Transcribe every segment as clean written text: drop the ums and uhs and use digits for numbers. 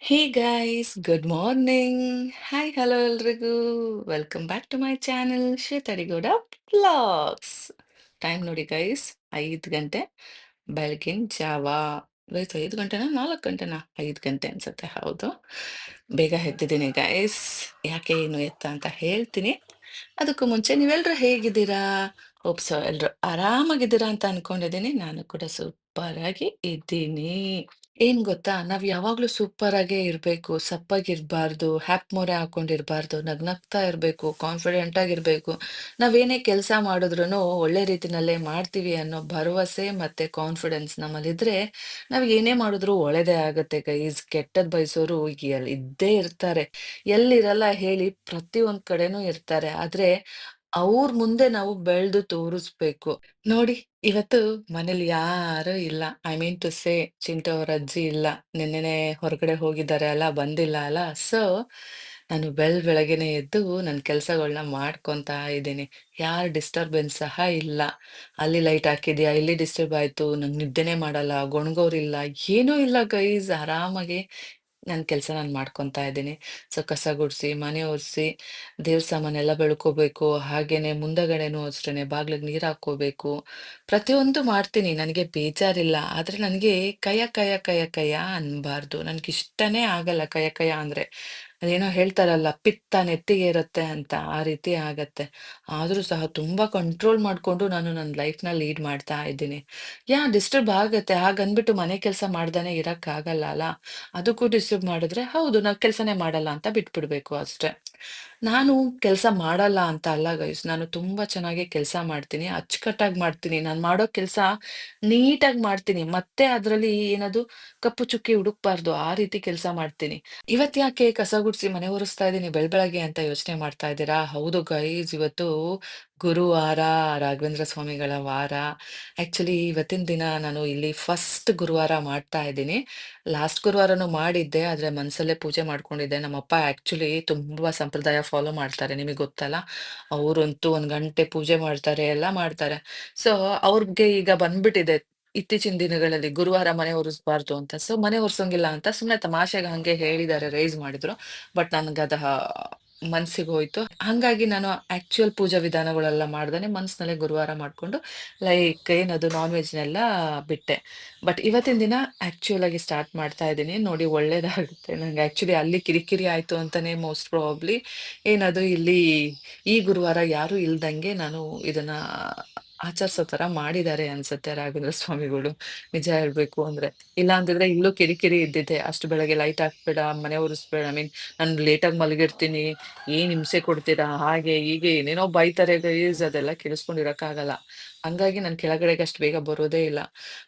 ಹೇ guys, good morning. Hi, hello ಎಲ್ರಿಗೂ. Welcome back to my channel Shwetadigowda vlogs. Time ನೋಡಿ guys, 5 ಗಂಟೆ ಬೆಳಗಿನ ಜಾವ. ಗೈಸ್ 5 ಗಂಟೆನಾ 4 ಗಂಟೆನಾ? 5 ಗಂಟೆ ಅನ್ಸುತ್ತೆ, ಹೌದು. ಬೇಗ ಎದ್ದಿದ್ದೀನಿ ಗೈಸ್. ಯಾಕೆ ಏನು ಎತ್ತ ಅಂತ ಹೇಳ್ತೀನಿ. ಅದಕ್ಕೂ ಮುಂಚೆ ನೀವೆಲ್ಲರೂ ಹೇಗಿದ್ದೀರಾ? ಹೋಪ್ಸ್ ಎಲ್ಲರೂ ಆರಾಮಾಗಿದ್ದೀರಾ ಅಂತ ಅನ್ಕೊಂಡಿದ್ದೀನಿ. ನಾನು ಕೂಡ ಸೂಪರ್ ಆಗಿ ಇದ್ದೀನಿ. ಏನ್ ಗೊತ್ತಾ, ನಾವ್ ಯಾವಾಗ್ಲೂ ಸೂಪರ್ ಆಗೇ ಇರ್ಬೇಕು, ಸಪ್ಪಾಗಿರ್ಬಾರ್ದು, ಹ್ಯಾಪ್ ಮೊರೆ ಹಾಕೊಂಡಿರ್ಬಾರ್ದು, ನಗ್ನಗ್ತಾ ಇರ್ಬೇಕು, ಕಾನ್ಫಿಡೆಂಟ್ ಆಗಿರ್ಬೇಕು. ನಾವೇನೇ ಕೆಲಸ ಮಾಡಿದ್ರೂ ಒಳ್ಳೆ ರೀತಿನಲ್ಲೇ ಮಾಡ್ತೀವಿ ಅನ್ನೋ ಭರವಸೆ ಮತ್ತೆ ಕಾನ್ಫಿಡೆನ್ಸ್ ನಮ್ಮಲ್ಲಿದ್ರೆ ನಾವ್ ಏನೇ ಮಾಡಿದ್ರು ಒಳ್ಳೇದೇ ಆಗತ್ತೆ ಗೈಸ್. ಕೆಟ್ಟದ್ ಬಯಸೋರು ಇದ್ದೇ ಇರ್ತಾರೆ. ಎಲ್ಲಿರಲ್ಲ ಹೇಳಿ, ಪ್ರತಿಯೊಂದ್ ಕಡೆನೂ ಇರ್ತಾರೆ. ಆದ್ರೆ ಅವ್ರ ಮುಂದೆ ನಾವು ಬೆಳ್ದು ತೋರಿಸ್ಬೇಕು. ನೋಡಿ, ಇವತ್ತು ಮನೇಲಿ ಯಾರು ಇಲ್ಲ. I mean to say, Chintu ಅವ್ರ ಅಜ್ಜಿ ಇಲ್ಲ. ನಿನ್ನೆನೆ ಹೊರಗಡೆ ಹೋಗಿದ್ದಾರೆ ಅಲ್ಲ, ಬಂದಿಲ್ಲ ಅಲ್ಲ. ಸೊ ನಾನು ಬೆಳಗ್ಗೆನೆ ಎದ್ದು ನನ್ನ ಕೆಲ್ಸಗಳನ್ನ ಮಾಡ್ಕೊಂತಾ ಇದ್ದೀನಿ. ಯಾರ ಡಿಸ್ಟರ್ಬೆನ್ಸ್ ಸಹ ಇಲ್ಲ. ಅಲ್ಲಿ ಲೈಟ್ ಹಾಕಿದ್ಯಾ, ಇಲ್ಲಿ ಡಿಸ್ಟರ್ಬ್ ಆಯ್ತು, ನಂಗೆ ನಿದ್ದೆನೆ ಮಾಡಲ್ಲ, ಗೊಣಗೋರಿಲ್ಲ, ಏನೂ ಇಲ್ಲ ಗೈಸ್. ಆರಾಮಾಗಿ ನನ್ನ ಕೆಲಸ ನಾನು ಮಾಡ್ಕೊಂತಾ ಇದ್ದೀನಿ. ಸೊ ಕಸ ಗುಡಿಸಿ, ಮನೆ ಒರೆಸಿ, ದೇವ್ರ ಸಾಮಾನೆಲ್ಲ ಬೆಳ್ಕೋಬೇಕು. ಹಾಗೇನೆ ಮುಂದಗಡೆನೂ ಅಷ್ಟೇನೆ ಬಾಗ್ಲಿಗೆ ನೀರು ಹಾಕ್ಕೋಬೇಕು. ಪ್ರತಿಯೊಂದು ಮಾಡ್ತೀನಿ, ನನಗೆ ಬೇಜಾರಿಲ್ಲ. ಆದ್ರೆ ನನಗೆ ಕಯ ಕಯ ಕಯ ಕಯ ಅನ್ಬಾರ್ದು. ನನ್ಗಿಷ್ಟನೇ ಆಗಲ್ಲ ಕಯ ಕಯ ಅಂದ್ರೆ. ಅದೇನೋ ಹೇಳ್ತಾರಲ್ಲ, ಪಿತ್ತ ನೆತ್ತಿಗೆ ಇರುತ್ತೆ ಅಂತ, ಆ ರೀತಿ ಆಗತ್ತೆ. ಆದ್ರೂ ಸಹ ತುಂಬಾ ಕಂಟ್ರೋಲ್ ಮಾಡ್ಕೊಂಡು ನಾನು ನನ್ನ ಲೈಫ್ನ ಲೀಡ್ ಮಾಡ್ತಾ ಇದ್ದೀನಿ. ಡಿಸ್ಟರ್ಬ್ ಆಗತ್ತೆ. ಹಾಗನ್ಬಿಟ್ಟು ಮನೆ ಕೆಲಸ ಮಾಡ್ದಾನೆ ಇರಕ್ಕಾಗಲ್ಲ ಅಲ್ಲ. ಅದಕ್ಕೂ ಡಿಸ್ಟರ್ಬ್ ಮಾಡಿದ್ರೆ ಹೌದು, ನಾವ್ ಕೆಲ್ಸನೇ ಮಾಡಲ್ಲ ಅಂತ ಬಿಟ್ಬಿಡ್ಬೇಕು ಅಷ್ಟೇ. ನಾನು ಕೆಲಸ ಮಾಡಲ್ಲ ಅಂತ ಅಲ್ಲ ಗೈಸ್. ನಾನು ತುಂಬಾ ಚೆನ್ನಾಗಿ ಕೆಲಸ ಮಾಡ್ತೀನಿ, ಅಚ್ಚುಕಟ್ಟಾಗಿ ಮಾಡ್ತೀನಿ. ನಾನು ಮಾಡೋ ಕೆಲಸ ನೀಟಾಗಿ ಮಾಡ್ತೀನಿ. ಮತ್ತೆ ಅದ್ರಲ್ಲಿ ಏನದು ಕಪ್ಪು ಚುಕ್ಕಿ ಹುಡುಕ್ಬಾರ್ದು, ಆ ರೀತಿ ಕೆಲಸ ಮಾಡ್ತೀನಿ. ಇವತ್ ಯಾಕೆ ಕಸ ಗುಡ್ಸಿ ಮನೆ ಒರೆಸ್ತಾ ಇದ್ದೀನಿ ಬೆಳಗ್ಗೆ ಅಂತ ಯೋಚನೆ ಮಾಡ್ತಾ ಇದ್ದೀರಾ? ಹೌದು ಗೈಸ್, ಇವತ್ತು ಗುರುವಾರ, ರಾಘವೇಂದ್ರ ಸ್ವಾಮಿಗಳ ವಾರ. ಆಕ್ಚುಲಿ ಇವತ್ತಿನ ದಿನ ನಾನು ಇಲ್ಲಿ ಫಸ್ಟ್ ಗುರುವಾರ ಮಾಡ್ತಾ ಇದ್ದೀನಿ. ಲಾಸ್ಟ್ ಗುರುವಾರನೂ ಮಾಡಿದ್ದೆ, ಆದ್ರೆ ಮನ್ಸಲ್ಲೇ ಪೂಜೆ ಮಾಡ್ಕೊಂಡಿದ್ದೆ. ನಮ್ಮಪ್ಪ ಆಕ್ಚುಲಿ ತುಂಬಾ ಸಂಪ್ರದಾಯ ಫಾಲೋ ಮಾಡ್ತಾರೆ, ನಿಮಗೆ ಗೊತ್ತಲ್ಲ. ಅವ್ರಂತೂ 1 ಗಂಟೆ ಪೂಜೆ ಮಾಡ್ತಾರೆ, ಎಲ್ಲ ಮಾಡ್ತಾರೆ. ಸೊ ಅವ್ರಿಗೆ ಈಗ ಬಂದ್ಬಿಟ್ಟಿದೆ ಇತ್ತೀಚಿನ ದಿನಗಳಲ್ಲಿ ಗುರುವಾರ ಮನೆ ಒರೆಸ್ಬಾರ್ದು ಅಂತ. ಸೊ ಮನೆ ಒರ್ಸಂಗಿಲ್ಲ ಅಂತ ಸುಮ್ನೆ ತಮಾಷೆಗೆ ಹಂಗೆ ಹೇಳಿದ್ದಾರೆ, ರೈಸ್ ಮಾಡಿದ್ರು. ಬಟ್ ನನ್ಗದ ಮನ್ಸಿಗೆ ಹೋಯ್ತು. ಹಂಗಾಗಿ ನಾನು ಆಕ್ಚುಯಲ್ ಪೂಜಾ ವಿಧಾನಗಳೆಲ್ಲ ಮಾಡ್ದೇನೆ ಮನ್ಸ್ನಲ್ಲೇ ಗುರುವಾರ ಮಾಡ್ಕೊಂಡು, ಲೈಕ್ ಏನದು ನಾನ್ ವೆಜ್ನೆಲ್ಲ ಬಿಟ್ಟೆ. ಬಟ್ ಇವತ್ತಿನ ದಿನ ಆಕ್ಚುಯಲ್ ಆಗಿ ಸ್ಟಾರ್ಟ್ ಮಾಡ್ತಾ ಇದ್ದೀನಿ. ನೋಡಿ, ಒಳ್ಳೇದಾಗುತ್ತೆ. ನಂಗೆ ಆಕ್ಚುಲಿ ಅಲ್ಲಿ ಕಿರಿಕಿರಿ ಆಯ್ತು ಅಂತಾನೆ ಮೋಸ್ಟ್ ಪ್ರಾಬಬ್ಲಿ ಏನದು ಇಲ್ಲಿ ಈ ಗುರುವಾರ ಯಾರು ಇಲ್ದಂಗೆ ನಾನು ಇದನ್ನ ಆಚರಿಸೋ ತರ ಮಾಡಿದ್ದಾರೆ ಅನ್ಸುತ್ತೆ ರಾಘವೇಂದ್ರ ಸ್ವಾಮಿಗಳು, ನಿಜ ಹೇಳ್ಬೇಕು ಅಂದ್ರೆ. ಇಲ್ಲ ಅಂತಿದ್ರೆ ಇಲ್ಲೂ ಕಿರಿಕಿರಿ ಇದ್ದಿದ್ದೆ. ಅಷ್ಟು ಬೆಳಗ್ಗೆ ಲೈಟ್ ಹಾಕ್ಬೇಡ, ಮನೆ ಒರೆಸ್ಬೇಡ, ಐ ಮೀನ್ ನಾನು ಲೇಟಾಗಿ ಮಲಗಿರ್ತೀನಿ, ಏನ್ ಹಿಂಸೆ ಕೊಡ್ತೀರಾ, ಹಾಗೆ ಹೀಗೆ ಏನೇನೋ ಬೈತಾರೆ ಗೈಸ್. ಅದೆಲ್ಲ ಕೇಳಿಸ್ಕೊಂಡಿರಕ್ಕಾಗಲ್ಲ. ಹಂಗಾಗಿ ನಾನು ಕೆಳಗಡೆಗೆ ಅಷ್ಟು ಬೇಗ ಬರೋದೇ ಇಲ್ಲ.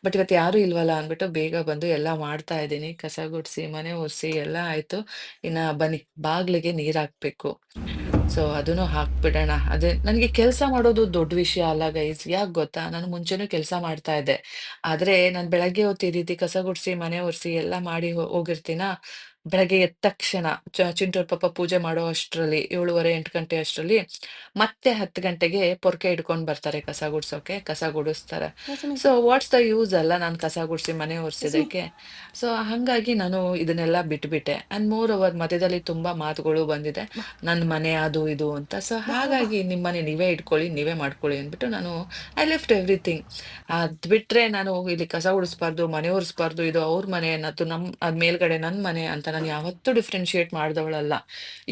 ಬಟ್ ಇವತ್ತು ಯಾರು ಇಲ್ವಲ್ಲ ಅಂದ್ಬಿಟ್ಟು ಬೇಗ ಬಂದು ಎಲ್ಲ ಮಾಡ್ತಾ ಇದ್ದೀನಿ. ಕಸ ಗುಡಿಸಿ, ಮನೆ ಒರೆಸಿ ಎಲ್ಲ ಆಯ್ತು. ಇನ್ನ ಬನ್ನಿ, ಬಾಗ್ಲಿಗೆ ನೀರ್ ಹಾಕ್ಬೇಕು. ಸೊ ಅದನ್ನು ಹಾಕ್ಬಿಡೋಣ. ಅದೇ ನನಗೆ ಕೆಲಸ ಮಾಡೋದು ದೊಡ್ಡ ವಿಷಯ ಅಲ್ಲ ಗೈಸ್. ಯಾಕೆ ಗೊತ್ತಾ, ನಾನು ಮುಂಚೆನೂ ಕೆಲಸ ಮಾಡ್ತಾ ಇದ್ದೆ. ಆದ್ರೆ ನಾನು ಬೆಳಗ್ಗೆ ಹೊತ್ತು ಈ ರೀತಿ ಕಸ ಗುಡಿಸಿ, ಮನೆ ಒರೆಸಿ ಎಲ್ಲ ಮಾಡಿ ಹೋಗಿರ್ತೀನ. ಬೆಳಗ್ಗೆ ಎದ್ದ ತಕ್ಷಣ ಚಿಂಟೂರ್ ಪಾಪ ಪೂಜೆ ಮಾಡೋ ಅಷ್ಟರಲ್ಲಿ 7:30 8 ಗಂಟೆ ಅಷ್ಟರಲ್ಲಿ ಮತ್ತೆ 10 ಗಂಟೆಗೆ ಪೊರ್ಕೆ ಹಿಡ್ಕೊಂಡು ಬರ್ತಾರೆ ಕಸ ಗುಡ್ಸೋಕೆ, ಕಸ ಗುಡಿಸ್ತಾರೆ. ಸೊ ವಾಟ್ಸ್ ದ ಯೂಸ್ ಅಲ್ಲ ನಾನು ಕಸ ಗುಡಿಸಿ ಮನೆ ಒರೆಸಿದಕ್ಕೆ. ಸೊ ಹಂಗಾಗಿ ನಾನು ಇದನ್ನೆಲ್ಲ ಬಿಟ್ಬಿಟ್ಟೆ. ಅಂಡ್ ಮೋರ್ ಓವರ್ ಮಧ್ಯದಲ್ಲಿ ತುಂಬಾ ಮಾತುಗಳು ಬಂದಿದೆ, ನನ್ನ ಮನೆ ಅದು ಇದು ಅಂತ. ಸೊ ಹಾಗಾಗಿ ನಿಮ್ಮನೆ ನೀವೇ ಇಟ್ಕೊಳ್ಳಿ, ನೀವೇ ಮಾಡ್ಕೊಳ್ಳಿ ಅಂದ್ಬಿಟ್ಟು ನಾನು ಐ ಲೆಫ್ಟ್ ಎವ್ರಿಥಿಂಗ್. ಅದ್ ಬಿಟ್ರೆ ನಾನು ಇಲ್ಲಿ ಕಸ ಉಳಿಸ್ಬಾರ್ದು, ಮನೆ ಒರೆಸ್ಬಾರ್ದು, ಇದು ಅವ್ರ ಮನೆ ಅನ್ನೋದು ಅದ್ ಮೇಲ್ಗಡೆ ನನ್ ಮನೆ ಅಂತ ನಾನು ಯಾವತ್ತೂ ಡಿಫ್ರೆನ್ಶಿಯೇಟ್ ಮಾಡ್ದವಳಲ್ಲ.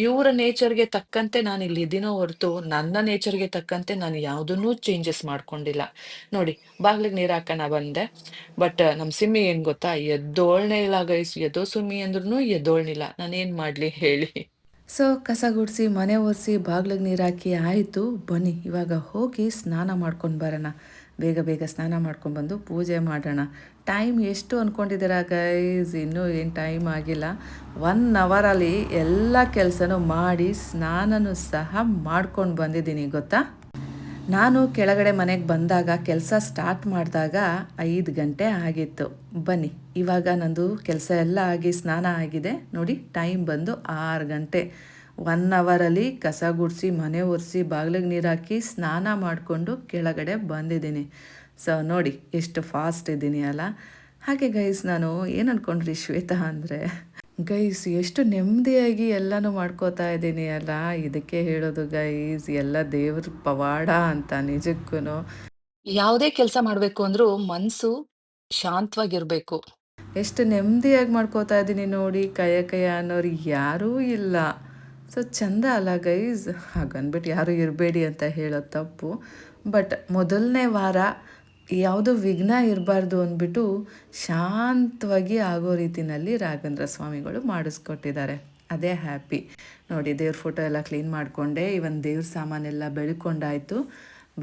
ಇವರ ನೇಚರ್ಗೆ ತಕ್ಕಂತೆ ನಾನು ಇಲ್ಲಿ ಇದೀನೋ ಹೊರತು ನನ್ನ ನೇಚರ್ಗೆ ತಕ್ಕಂತೆ ನಾನು ಯಾವ್ದನ್ನೂ ಚೇಂಜಸ್ ಮಾಡ್ಕೊಂಡಿಲ್ಲ. ನೋಡಿ, ಬಾಗ್ಲಿಗೆ ನೀರ್ ಹಾಕೋಣ ಬಂದೆ. ಬಟ್ ನಮ್ ಸಿಮ್ಮಿ ಏನ್ ಗೊತ್ತಾ, ಎದ್ದೋಳ್ನೇ ಇಲ್ಲ ಗೈಸ್. ಎದೋ ಸುಮ್ಮಿ ಅಂದ್ರೂ ಎದ್ದೋಳ್ನಿಲ್ಲ. ನಾನೇನ್ ಮಾಡ್ಲಿ ಹೇಳಿ. ಸೊ ಕಸ ಗುಡಿಸಿ, ಮನೆ ಒರೆಸಿ, ಬಾಗ್ಲಿಗೆ ನೀರು ಹಾಕಿ ಆಯಿತು. ಬನ್ನಿ ಇವಾಗ ಹೋಗಿ ಸ್ನಾನ ಮಾಡ್ಕೊಂಡು ಬರೋಣ. ಬೇಗ ಬೇಗ ಸ್ನಾನ ಮಾಡ್ಕೊಂಡ್ಬಂದು ಪೂಜೆ ಮಾಡೋಣ. ಟೈಮ್ ಎಷ್ಟು ಅಂದ್ಕೊಂಡಿದ್ದೀರಾ ಗೈಸ್? ಇನ್ನೂ ಏನು ಟೈಮ್ ಆಗಿಲ್ಲ. 1 ಅವರಲ್ಲಿ ಎಲ್ಲ ಕೆಲಸನೂ ಮಾಡಿ ಸ್ನಾನನೂ ಸಹ ಮಾಡ್ಕೊಂಡು ಬಂದಿದ್ದೀನಿ ಗೊತ್ತಾ. ನಾನು ಕೆಳಗಡೆ ಮನೆಗೆ ಬಂದಾಗ, ಕೆಲಸ ಸ್ಟಾರ್ಟ್ ಮಾಡಿದಾಗ 5 ಗಂಟೆ ಆಗಿತ್ತು. ಬನ್ನಿ ಇವಾಗ ನಂದು ಕೆಲಸ ಎಲ್ಲ ಆಗಿ ಸ್ನಾನ ಆಗಿದೆ. ನೋಡಿ, ಟೈಮ್ ಬಂದು 6 ಗಂಟೆ. 1 ಅವರಲ್ಲಿ ಕಸ ಗುಡಿಸಿ, ಮನೆ ಒರೆಸಿ, ಬಾಗಿಲಿಗೆ ನೀರು ಹಾಕಿ, ಸ್ನಾನ ಮಾಡಿಕೊಂಡು ಕೆಳಗಡೆ ಬಂದಿದ್ದೀನಿ. ಸೊ ನೋಡಿ ಎಷ್ಟು ಫಾಸ್ಟ್ ಇದ್ದೀನಿ ಅಲ್ಲ. ಹಾಗೆ ಗೈಸ್, ನಾನು ಏನು ಅಂದ್ಕೊಂಡ್ರಿ ಶ್ವೇತಾ ಅಂದರೆ, ಗೈಸ್ ಎಷ್ಟು ನೆಮ್ಮದಿಯಾಗಿ ಎಲ್ಲನೂ ಮಾಡ್ಕೋತಾ ಇದ್ದೀನಿ ಅಲ್ಲ, ಇದಕ್ಕೆ ಹೇಳೋದು ಗೈಸ್ ಎಲ್ಲ ದೇವ್ರ ಪವಾಡ ಅಂತ ನಿಜಕ್ಕೂ. ಯಾವುದೇ ಕೆಲಸ ಮಾಡಬೇಕು ಅಂದ್ರೂ ಮನಸ್ಸು ಶಾಂತವಾಗಿರ್ಬೇಕು. ಎಷ್ಟು ನೆಮ್ಮದಿಯಾಗಿ ಮಾಡ್ಕೋತಾ ಇದ್ದೀನಿ ನೋಡಿ, ಕೈಯ ಅನ್ನೋರು ಯಾರೂ ಇಲ್ಲ. ಸೊ ಚಂದ ಅಲ್ಲ ಗೈಸ್, ಹಾಗನ್ಬಿಟ್ಟು ಯಾರೂ ಇರಬೇಡಿ ಅಂತ ಹೇಳೋದು ತಪ್ಪು. ಬಟ್ ಮೊದಲನೇ ವಾರ ಯಾವುದೂ ವಿಘ್ನ ಇರಬಾರ್ದು ಅಂದ್ಬಿಟ್ಟು ಶಾಂತವಾಗಿ ಆಗೋ ರೀತಿನಲ್ಲಿ ರಾಘವೇಂದ್ರ ಸ್ವಾಮಿಗಳು ಮಾಡಿಸ್ಕೊಟ್ಟಿದ್ದಾರೆ. ಅದೇ ಹ್ಯಾಪಿ ನೋಡಿ. ದೇವ್ರ ಫೋಟೋ ಎಲ್ಲ ಕ್ಲೀನ್ ಮಾಡಿಕೊಂಡೆ, ಇವನ್ ದೇವ್ರ ಸಾಮಾನೆಲ್ಲ ಬೆಳ್ಕೊಂಡಾಯಿತು.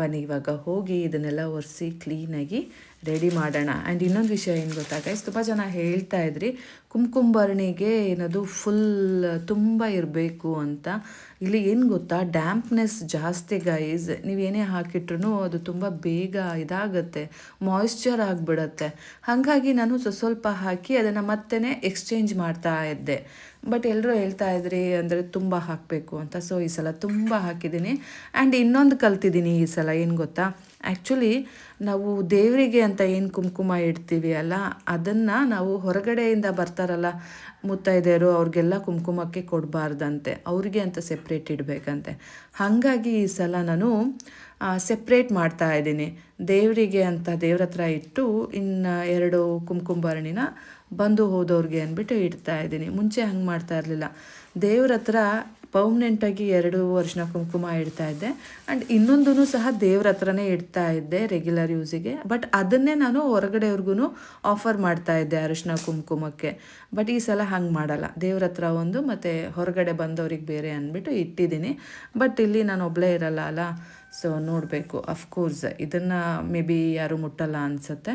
ಬನ್ನಿ ಇವಾಗ ಹೋಗಿ ಇದನ್ನೆಲ್ಲ ಒರೆಸಿ ಕ್ಲೀನಾಗಿ ರೆಡಿ ಮಾಡೋಣ. ಆ್ಯಂಡ್ ಇನ್ನೊಂದು ವಿಷಯ ಏನು ಗೊತ್ತಾ ಗೈಸ್, ತುಂಬ ಜನ ಹೇಳ್ತಾ ಇದ್ರಿ ಕುಂಕುಂಬರ್ಣಿಗೆ ಏನದು ಫುಲ್ ತುಂಬ ಇರಬೇಕು ಅಂತ. ಇಲ್ಲಿ ಏನು ಗೊತ್ತಾ, ಡ್ಯಾಂಪ್ನೆಸ್ ಜಾಸ್ತಿ ಗೈಸ್. ನೀವೇನೇ ಹಾಕಿಟ್ರು ಅದು ತುಂಬ ಬೇಗ ಇದಾಗುತ್ತೆ, ಮಾಯಿಶ್ಚರ್ ಆಗಿಬಿಡತ್ತೆ. ಹಾಗಾಗಿ ನಾನು ಸ್ವಲ್ಪ ಹಾಕಿ ಅದನ್ನು ಮತ್ತೆ ಎಕ್ಸ್ಚೇಂಜ್ ಮಾಡ್ತಾ ಇದ್ದೆ. ಬಟ್ ಎಲ್ಲರೂ ಹೇಳ್ತಾ ಇದ್ರಿ ಅಂದರೆ ತುಂಬ ಹಾಕಬೇಕು ಅಂತ. ಸೊ ಈ ಸಲ ತುಂಬ ಹಾಕಿದ್ದೀನಿ. ಆ್ಯಂಡ್ ಇನ್ನೊಂದು ಕಲ್ತಿದ್ದೀನಿ ಈ ಸಲ, ಏನು ಗೊತ್ತಾ, ಆ್ಯಕ್ಚುಲಿ ನಾವು ದೇವರಿಗೆ ಅಂತ ಏನು ಕುಂಕುಮ ಇಡ್ತೀವಿ ಅಲ್ಲ, ಅದನ್ನು ನಾವು ಹೊರಗಡೆಯಿಂದ ಬರ್ತಾರಲ್ಲ ಮುತ್ತೈದೆಯರು, ಅವ್ರಿಗೆಲ್ಲ ಕುಂಕುಮಕ್ಕೆ ಕೊಡಬಾರ್ದಂತೆ, ಅವ್ರಿಗೆ ಅಂತ ಸೆಪ್ರೇಟ್ ಇಡಬೇಕಂತೆ. ಹಾಗಾಗಿ ಈ ಸಲ ನಾನು ಸೆಪ್ರೇಟ್ ಮಾಡ್ತಾ ಇದ್ದೀನಿ. ದೇವರಿಗೆ ಅಂತ ದೇವ್ರ ಹತ್ರ ಇಟ್ಟು ಇನ್ನು 2 ಕುಂಕುಂಬರ್ಣಿನ ಬಂದು ಹೋದವ್ರಿಗೆ ಅಂದ್ಬಿಟ್ಟು ಇಡ್ತಾ ಇದ್ದೀನಿ. ಮುಂಚೆ ಹಂಗೆ ಮಾಡ್ತಾ ಇರಲಿಲ್ಲ. ದೇವ್ರ ಹತ್ರ ಪರ್ಮನೆಂಟಾಗಿ 2 ಅರಿಶಿನ ಕುಂಕುಮ ಇಡ್ತಾ ಇದ್ದೆ. ಆ್ಯಂಡ್ ಇನ್ನೊಂದೂ ಸಹ ದೇವ್ರ ಹತ್ರನೇ ಇಡ್ತಾ ಇದ್ದೆ ರೆಗ್ಯುಲರ್ ಯೂಸಿಗೆ. ಬಟ್ ಅದನ್ನೇ ನಾನು ಹೊರಗಡೆಯವ್ರಿಗೂ ಆಫರ್ ಮಾಡ್ತಾ ಇದ್ದೆ ಅರಿಶಿನ ಕುಂಕುಮಕ್ಕೆ. ಬಟ್ ಈ ಸಲ ಹಂಗೆ ಮಾಡಲ್ಲ, ದೇವ್ರ ಹತ್ರ ಒಂದು ಮತ್ತು ಹೊರಗಡೆ ಬಂದವ್ರಿಗೆ ಬೇರೆ ಅಂದ್ಬಿಟ್ಟು ಇಟ್ಟಿದ್ದೀನಿ. ಬಟ್ ಇಲ್ಲಿ ನಾನು ಒಬ್ಬಳೇ ಇರಲ್ಲ ಅಲ್ಲ, ಸೊ ನೋಡಬೇಕು. ಅಫ್ಕೋರ್ಸ್ ಇದನ್ನು ಮೇ ಬಿ ಯಾರೂ ಮುಟ್ಟಲ್ಲ ಅನಿಸುತ್ತೆ,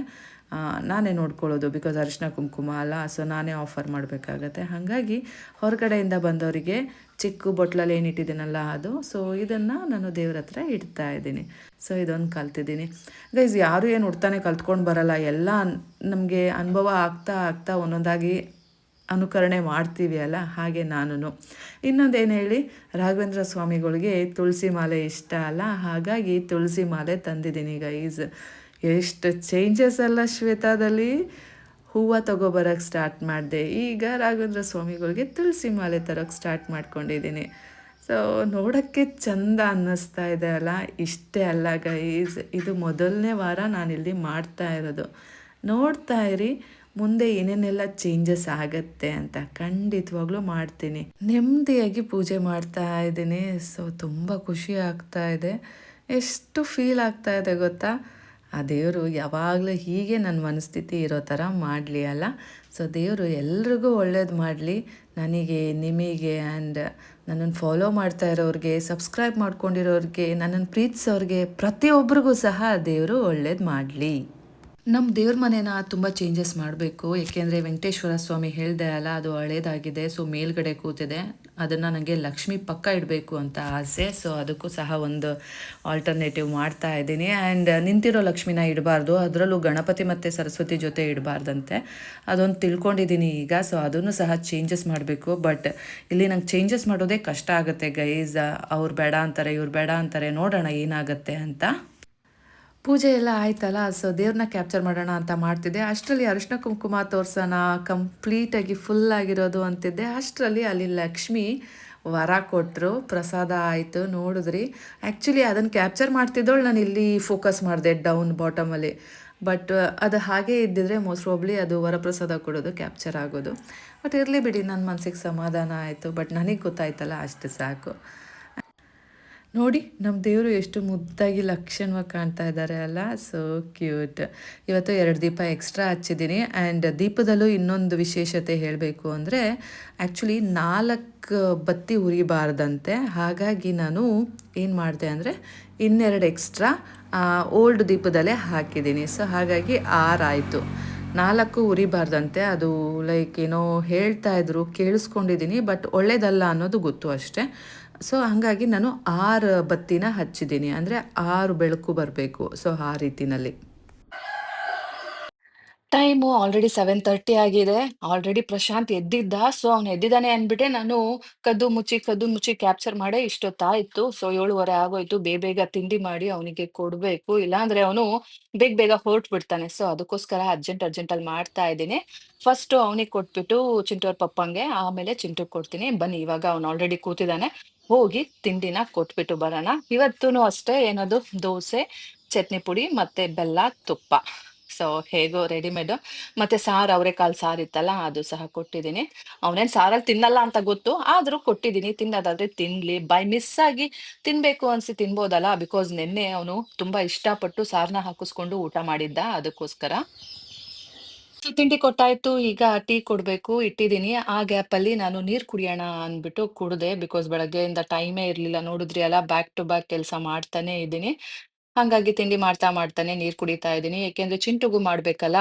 ನಾನೇ ನೋಡ್ಕೊಳ್ಳೋದು. ಬಿಕಾಸ್ ಅರಿಶಿನ ಕುಂಕುಮ ಅಲ್ಲ, ಸೊ ನಾನೇ ಆಫರ್ ಮಾಡಬೇಕಾಗತ್ತೆ. ಹಾಗಾಗಿ ಹೊರಗಡೆಯಿಂದ ಬಂದವರಿಗೆ ಚಿಕ್ಕ ಬೊಟ್ಲಲ್ಲಿ ಏನಿಟ್ಟಿದ್ದೀನಲ್ಲ ಅದು, ಸೊ ಇದನ್ನು ನಾನು ದೇವ್ರ ಹತ್ರ ಇಡ್ತಾ ಇದ್ದೀನಿ. ಸೊ ಇದೊಂದು ಕಲ್ತಿದ್ದೀನಿ ಗೈಸ್. ಯಾರೂ ಏನು ಉಡ್ತಾನೆ ಕಲ್ತ್ಕೊಂಡು ಬರಲ್ಲ, ಎಲ್ಲ ನಮಗೆ ಅನುಭವ ಆಗ್ತಾ ಆಗ್ತಾ ಒಂದೊಂದಾಗಿ ಅನುಕರಣೆ ಮಾಡ್ತೀವಿ ಅಲ್ಲ, ಹಾಗೆ ನಾನು. ಇನ್ನೊಂದೇನು ಹೇಳಿ, ರಾಘವೇಂದ್ರ ಸ್ವಾಮಿಗಳಿಗೆ ತುಳಸಿ ಮಾಲೆ ಇಷ್ಟ ಅಲ್ಲ, ಹಾಗಾಗಿ ತುಳಸಿ ಮಾಲೆ ತಂದಿದ್ದೀನಿ ಗೈಸ್. ಎಷ್ಟು ಚೇಂಜಸ್ ಅಲ್ಲ ಶ್ವೇತಾದಲ್ಲಿ. ಹೂವು ತೊಗೊಬರೋಕ್ಕೆ ಸ್ಟಾರ್ಟ್ ಮಾಡಿದೆ, ಈಗ ರಾಘವೇಂದ್ರ ಸ್ವಾಮಿಗಳಿಗೆ ತುಳಸಿ ಮಾಲೆ ತರೋಕ್ಕೆ ಸ್ಟಾರ್ಟ್ ಮಾಡ್ಕೊಂಡಿದ್ದೀನಿ. ಸೊ ನೋಡೋಕ್ಕೆ ಚಂದ ಅನ್ನಿಸ್ತಾ ಇದೆ ಅಲ್ಲ. ಇಷ್ಟೇ ಅಲ್ಲ ಗೈಸ್, ಇದು ಮೊದಲನೇ ವಾರ ನಾನಿಲ್ಲಿ ಮಾಡ್ತಾ ಇರೋದು. ನೋಡ್ತಾ ಇರಿ ಮುಂದೆ ಏನೇನೆಲ್ಲ ಚೇಂಜಸ್ ಆಗತ್ತೆ ಅಂತ. ಖಂಡಿತವಾಗ್ಲೂ ಮಾಡ್ತೀನಿ. ನೆಮ್ಮದಿಯಾಗಿ ಪೂಜೆ ಮಾಡ್ತಾ ಇದ್ದೀನಿ. ಸೊ ತುಂಬ ಖುಷಿ ಆಗ್ತಾ ಇದೆ. ಎಷ್ಟು ಫೀಲ್ ಆಗ್ತಾ ಇದೆ ಗೊತ್ತಾ. ಆ ದೇವರು ಯಾವಾಗಲೂ ಹೀಗೆ ನನ್ನ ಮನಸ್ಥಿತಿ ಇರೋ ಥರ ಮಾಡಲಿ ಅಲ್ಲ. ಸೊ ದೇವರು ಎಲ್ರಿಗೂ ಒಳ್ಳೇದು ಮಾಡಲಿ, ನನಗೆ, ನಿಮಗೆ, ಆ್ಯಂಡ್ ನನ್ನನ್ನು ಫಾಲೋ ಮಾಡ್ತಾ ಇರೋರಿಗೆ, ಸಬ್ಸ್ಕ್ರೈಬ್ ಮಾಡ್ಕೊಂಡಿರೋರಿಗೆ, ನನ್ನನ್ನು ಪ್ರೀತಿಸೋರಿಗೆ, ಪ್ರತಿಯೊಬ್ಬರಿಗೂ ಸಹ ದೇವರು ಒಳ್ಳೇದು ಮಾಡಲಿ. ನಮ್ಮ ದೇವ್ರ ಮನೇನ ತುಂಬ ಚೇಂಜಸ್ ಮಾಡಬೇಕು. ಏಕೆಂದರೆ ವೆಂಕಟೇಶ್ವರ ಸ್ವಾಮಿ ಹೇಳಿದೆ ಅಲ್ಲ, ಅದು ಹಳೇದಾಗಿದೆ. ಸೊ ಮೇಲ್ಗಡೆ ಕೂತಿದೆ, ಅದನ್ನು ನನಗೆ ಲಕ್ಷ್ಮಿ ಪಕ್ಕ ಇಡಬೇಕು ಅಂತ ಆಸೆ. ಸೊ ಅದಕ್ಕೂ ಸಹ ಒಂದು ಆಲ್ಟರ್ನೇಟಿವ್ ಮಾಡ್ತಾ ಇದ್ದೀನಿ. ಆ್ಯಂಡ್ ನಿಂತಿರೋ ಲಕ್ಷ್ಮಿನ ಇಡಬಾರ್ದು, ಅದರಲ್ಲೂ ಗಣಪತಿ ಮತ್ತು ಸರಸ್ವತಿ ಜೊತೆ ಇಡಬಾರ್ದಂತೆ, ಅದೊಂದು ತಿಳ್ಕೊಂಡಿದ್ದೀನಿ ಈಗ. ಸೊ ಅದನ್ನು ಸಹ ಚೇಂಜಸ್ ಮಾಡಬೇಕು. ಬಟ್ ಇಲ್ಲಿ ನಂಗೆ ಚೇಂಜಸ್ ಮಾಡೋದೇ ಕಷ್ಟ ಆಗುತ್ತೆ ಗೈಸ್. ಅವ್ರು ಬೇಡ ಅಂತಾರೆ, ಇವ್ರು ಬೇಡ ಅಂತಾರೆ, ನೋಡೋಣ ಏನಾಗುತ್ತೆ ಅಂತ. ಪೂಜೆ ಎಲ್ಲ ಆಯ್ತಲ್ಲ, ಸೊ ದೇವ್ರನ್ನ ಕ್ಯಾಪ್ಚರ್ ಮಾಡೋಣ ಅಂತ ಮಾಡ್ತಿದ್ದೆ. ಅಷ್ಟರಲ್ಲಿ ಅರಿಶಿನ ಕುಂಕುಮ ತೋರ್ಸೋಣ ಕಂಪ್ಲೀಟಾಗಿ ಫುಲ್ ಆಗಿರೋದು ಅಂತಿದ್ದೆ. ಅಷ್ಟರಲ್ಲಿ ಅಲ್ಲಿ ಲಕ್ಷ್ಮಿ ವರ ಕೊಟ್ಟರು, ಪ್ರಸಾದ ಆಯಿತು. ನೋಡಿದ್ರಿ, ಆ್ಯಕ್ಚುಲಿ ಅದನ್ನು ಕ್ಯಾಪ್ಚರ್ ಮಾಡ್ತಿದ್ದೋಳು ನಾನು ಇಲ್ಲಿ ಫೋಕಸ್ ಮಾಡಿದೆ ಡೌನ್ ಬಾಟಮಲ್ಲಿ. ಬಟ್ ಅದು ಹಾಗೇ ಇದ್ದಿದ್ರೆ ಮೋಸ್ಟ್ ಪ್ರಾಬ್ಲಿ ಅದು ವರಪ್ರಸಾದ ಕೊಡೋದು ಕ್ಯಾಪ್ಚರ್ ಆಗೋದು. ಬಟ್ ಇರಲಿ ಬಿಡಿ, ನನ್ನ ಮನಸ್ಸಿಗೆ ಸಮಾಧಾನ ಆಯಿತು. ಬಟ್ ನನಗೆ ಗೊತ್ತಾಯ್ತಲ್ಲ, ಅಷ್ಟು ಸಾಕು. ನೋಡಿ ನಮ್ಮ ದೇವರು ಎಷ್ಟು ಮುದ್ದಾಗಿ ಲಕ್ಷಣವಾಗಿ ಕಾಣ್ತಾ ಇದ್ದಾರೆ ಅಲ್ಲ. So cute. ಇವತ್ತು 2 ದೀಪ ಎಕ್ಸ್ಟ್ರಾ ಹಚ್ಚಿದ್ದೀನಿ. ಆ್ಯಂಡ್ ದೀಪದಲ್ಲೂ ಇನ್ನೊಂದು ವಿಶೇಷತೆ ಹೇಳಬೇಕು ಅಂದರೆ, ಆ್ಯಕ್ಚುಲಿ 4 ಬತ್ತಿ ಉರಿಬಾರ್ದಂತೆ. ಹಾಗಾಗಿ ನಾನು ಏನು ಮಾಡಿದೆ ಅಂದರೆ ಇನ್ನೆರಡು ಎಕ್ಸ್ಟ್ರಾ ಓಲ್ಡ್ ದೀಪದಲ್ಲೇ ಹಾಕಿದ್ದೀನಿ. ಸೊ ಹಾಗಾಗಿ 6 ಆಯಿತು. 4 ಉರಿಬಾರ್ದಂತೆ, ಅದು ಲೈಕ್ ಏನೋ ಹೇಳ್ತಾ ಇದ್ರು, ಕೇಳಿಸ್ಕೊಂಡಿದ್ದೀನಿ. ಬಟ್ ಒಳ್ಳೇದಲ್ಲ ಅನ್ನೋದು ಗೊತ್ತು ಅಷ್ಟೇ. ಸೊ ಹಾಗಾಗಿ ನಾನು 6 ಬತ್ತಿನ ಹಚ್ಚಿದ್ದೀನಿ, ಅಂದರೆ 6 ಬೆಳಕು ಬರಬೇಕು. ಸೊ ಆ ರೀತಿನಲ್ಲಿ ಟೈಮು ಆಲ್ರೆಡಿ 7:30 ಆಗಿದೆ. ಆಲ್ರೆಡಿ ಪ್ರಶಾಂತ್ ಎದ್ದಿದ್ದ. ಸೊ, ಅವ್ನು ಎದ್ದಿದ್ದಾನೆ ಅಂದ್ಬಿಟ್ಟೆ ನಾನು ಕದ್ದು ಮುಚ್ಚಿ ಕ್ಯಾಪ್ಚರ್ ಮಾಡೇ ಇಷ್ಟೊತ್ತಾಯ್ತು. ಸೊ, 7:30 ಆಗೋಯ್ತು. ಬೇಗ ತಿಂಡಿ ಮಾಡಿ ಅವನಿಗೆ ಕೊಡ್ಬೇಕು. ಇಲ್ಲಾಂದ್ರೆ ಅವನು ಬೇಗ ಹೊರಟ್ಬಿಡ್ತಾನೆ. ಸೊ, ಅದಕ್ಕೋಸ್ಕರ ಅರ್ಜೆಂಟಲ್ಲಿ ಮಾಡ್ತಾ ಇದ್ದೀನಿ. ಫಸ್ಟು ಅವನಿಗೆ ಕೊಟ್ಬಿಟ್ಟು ಚಿಂಟು ಅವ್ರ ಪಪ್ಪಂಗೆ, ಆಮೇಲೆ ಚಿಂಟುಗ್ ಕೊಡ್ತೀನಿ. ಬನ್ನಿ ಇವಾಗ ಅವ್ನು ಆಲ್ರೆಡಿ ಕೂತಿದ್ದಾನೆ. ಹೋಗಿ ತಿಂಡಿನ ಕೊಟ್ಬಿಟ್ಟು ಬರೋಣ. ಇವತ್ತೂನು ಅಷ್ಟೇ ಏನದು ದೋಸೆ, ಚಟ್ನಿ ಪುಡಿ ಮತ್ತೆ ಬೆಲ್ಲ, ತುಪ್ಪ. ಸೊ, ಹೇಗೋ ರೆಡಿಮೇಡು. ಮತ್ತೆ ಸಾರು ಅವರೆಕಾಳು ಸಾರಿತ್ತಲ್ಲ ಅದು ಸಹ ಕೊಟ್ಟಿದ್ದೀನಿ. ಅವನೇನ್ ಸಾರಲ್ಲಿ ತಿನ್ನಲ್ಲ ಅಂತ ಗೊತ್ತು. ಆದ್ರೂ ಕೊಟ್ಟಿದ್ದೀನಿ. ತಿನ್ನೋದಾದ್ರೆ ತಿನ್ಲಿ. ಬೈ ಮಿಸ್ ಆಗಿ ತಿನ್ಬೇಕು ಅನ್ಸಿ ತಿನ್ಬೋದಲ್ಲ. ಬಿಕಾಸ್ ನಿನ್ನೆ ಅವನು ತುಂಬಾ ಇಷ್ಟಪಟ್ಟು ಸಾರ್ನ ಹಾಕಿಸ್ಕೊಂಡು ಊಟ ಮಾಡಿದ್ದ. ಅದಕ್ಕೋಸ್ಕರ. ಸೊ, ತಿಂಡಿ ಕೊಟ್ಟಾಯ್ತು. ಈಗ ಟೀ ಕೊಡ್ಬೇಕು. ಇಟ್ಟಿದ್ದೀನಿ. ಆ ಗ್ಯಾಪಲ್ಲಿ ನಾನು ನೀರ್ ಕುಡಿಯೋಣ ಅಂದ್ಬಿಟ್ಟು ಕುಡ್ದೆ. ಬಿಕಾಸ್ ಬೆಳಗ್ಗೆಯಿಂದ ಟೈಮೇ ಇರ್ಲಿಲ್ಲ. ನೋಡಿದ್ರಿ ಅಲ್ಲ, ಬ್ಯಾಕ್ ಟು ಬ್ಯಾಕ್ ಕೆಲಸ ಮಾಡ್ತಾನೆ ಇದ್ದೀನಿ. ಹಂಗಾಗಿ ತಿಂಡಿ ಮಾಡ್ತಾನೆ ನೀರ್ ಕುಡಿತಾ ಇದ್ದೀನಿ. ಯಾಕೆಂದ್ರೆ ಚಿಂಟುಗೂ ಮಾಡ್ಬೇಕಲ್ಲ.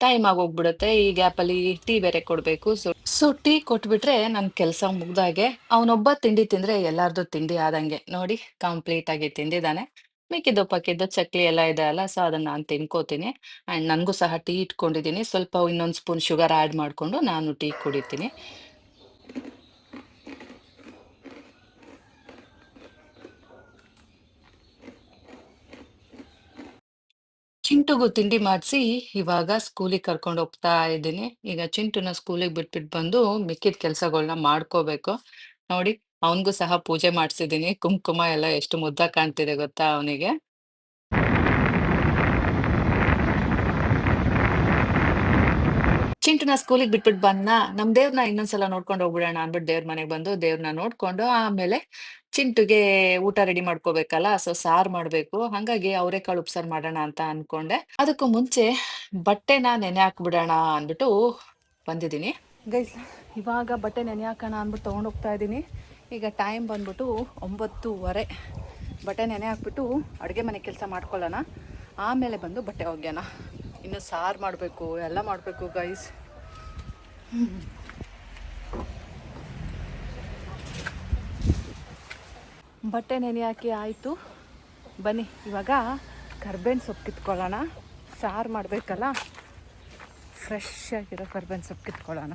ಟೈಮ್ ಆಗೋಗ್ಬಿಡುತ್ತೆ. ಈ ಗ್ಯಾಪಲ್ಲಿ ಟೀ ಬೇರೆ ಕೊಡ್ಬೇಕು. ಸೊ ಟೀ ಕೊಟ್ಬಿಟ್ರೆ ನನ್ ಕೆಲ್ಸ ಮುಗ್ದಾಗೆ. ಅವನೊಬ್ಬ ತಿಂಡಿ ತಿಂದ್ರೆ ಎಲ್ಲಾರ್ದು ತಿಂಡಿ ಆದಂಗೆ. ನೋಡಿ, ಕಂಪ್ಲೀಟ್ ಆಗಿ ತಿಂದಿದ್ದಾನೆ. ಮಿಕ್ಕಿದ್ದು ಪಕ್ಕಿದ್ದು ಚಕ್ಲಿ ಎಲ್ಲ ಇದೆ ಅಲ್ಲ, ಸೊ ಅದನ್ನ ನಾನ್ ತಿನ್ಕೋತೀನಿ. ಅಂಡ್ ನನ್ಗೂ ಸಹ ಟೀ ಇಟ್ಕೊಂಡಿದ್ದೀನಿ. ಸ್ವಲ್ಪ ಇನ್ನೊಂದ್ ಸ್ಪೂನ್ ಶುಗರ್ ಆಡ್ ಮಾಡ್ಕೊಂಡು ನಾನು ಟೀ ಕುಡಿತೀನಿ. ಚಿಂಟುಗೂ ತಿಂಡಿ ಮಾಡ್ಸಿ ಇವಾಗ ಸ್ಕೂಲಿಗೆ ಕರ್ಕೊಂಡು ಹೋಗ್ತಾ ಇದ್ದೀನಿ. ಈಗ ಚಿಂಟುನ ಸ್ಕೂಲಿಗೆ ಬಿಟ್ಬಿಟ್ಟು ಬಂದು ಮಿಕ್ಕಿದ ಕೆಲ್ಸಗಳ್ನ ಮಾಡ್ಕೋಬೇಕು. ನೋಡಿ, ಅವನ್ಗೂ ಸಹ ಪೂಜೆ ಮಾಡ್ಸಿದೀನಿ. ಕುಂಕುಮ ಎಲ್ಲ ಎಷ್ಟು ಮುದ್ದಾಗ್ ಕಾಣ್ತಿದೆ ಗೊತ್ತಾ ಅವನಿಗೆ. ಚಿಂಟುನ ಸ್ಕೂಲಿಗೆ ಬಿಟ್ಬಿಟ್ಟು ಬಂದ್ನಾ, ನಮ್ ದೇವ್ರನ್ನ ಇನ್ನೊಂದ್ಸಲ ನೋಡ್ಕೊಂಡು ಹೋಗ್ಬಿಡೋಣ ಅಂದ್ಬಿಟ್ಟು ದೇವ್ರ ಮನೆಗ್ ಬಂದು ದೇವ್ರನ್ನ ನೋಡ್ಕೊಂಡು ಆಮೇಲೆ ಚಿಂಟುಗೆ ಊಟ ರೆಡಿ ಮಾಡ್ಕೋಬೇಕಲ್ಲ. ಸೊ, ಸಾರ್ ಮಾಡ್ಬೇಕು. ಹಂಗಾಗಿ ಅವರೆಕಾಳು ಉಪ್ಸಾರು ಮಾಡೋಣ ಅಂತ ಅನ್ಕೊಂಡೆ. ಅದಕ್ಕೂ ಮುಂಚೆ ಬಟ್ಟೆನ ನೆನೆ ಹಾಕ್ಬಿಡೋಣ ಅಂದ್ಬಿಟ್ಟು ಬಂದಿದ್ದೀನಿ. ಗೈಸ್, ಇವಾಗ ಬಟ್ಟೆ ನೆನೆ ಹಾಕೋಣ ಅಂದ್ಬಿಟ್ಟು ತೊಗೊಂಡೋಗ್ತಾ ಇದ್ದೀನಿ. ಈಗ ಟೈಮ್ ಬಂದ್ಬಿಟ್ಟು 9:30. ಬಟ್ಟೆ ನೆನೆ ಹಾಕ್ಬಿಟ್ಟು ಅಡುಗೆ ಮನೆ ಕೆಲಸ ಮಾಡ್ಕೊಳ್ಳೋಣ. ಆಮೇಲೆ ಬಂದು ಬಟ್ಟೆ ಒಗ್ಯೋಣ. ಇನ್ನು ಸಾರು ಮಾಡಬೇಕು, ಎಲ್ಲ ಮಾಡಬೇಕು ಗೈಸ್. ಬಟ್ಟೆ ನೆನೆ ಹಾಕಿ ಆಯಿತು. ಬನ್ನಿ ಇವಾಗ ಕರ್ಬೇವಿನ ಸೊಪ್ಪು ಕಿತ್ಕೊಳ್ಳೋಣ. ಸಾರು ಮಾಡಬೇಕಲ್ಲ, ಫ್ರೆಶ್ ಆಗಿರೋ ಕರ್ಬೇವಿನ ಸೊಪ್ಪು ಕಿತ್ಕೊಳ್ಳೋಣ.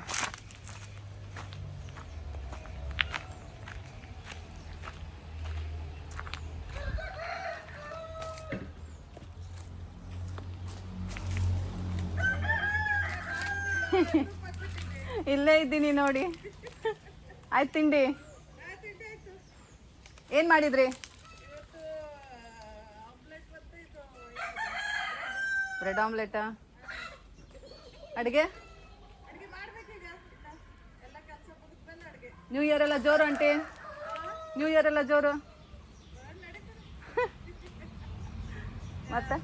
ಇಲ್ಲೇ ಇದ್ದೀನಿ ನೋಡಿ. ಆಯ್ತು ತಿಂಡಿ ಏನು ಮಾಡಿದ್ರಿ? ಬ್ರೆಡ್ ಆಮ್ಲೆಟಾ? ಅಡುಗೆ ನ್ಯೂ ಇಯರ್ ಎಲ್ಲ ಜೋರು ಆಂಟಿ? ನ್ಯೂ ಇಯರ್ ಎಲ್ಲ ಜೋರು? ಮತ್ತೆ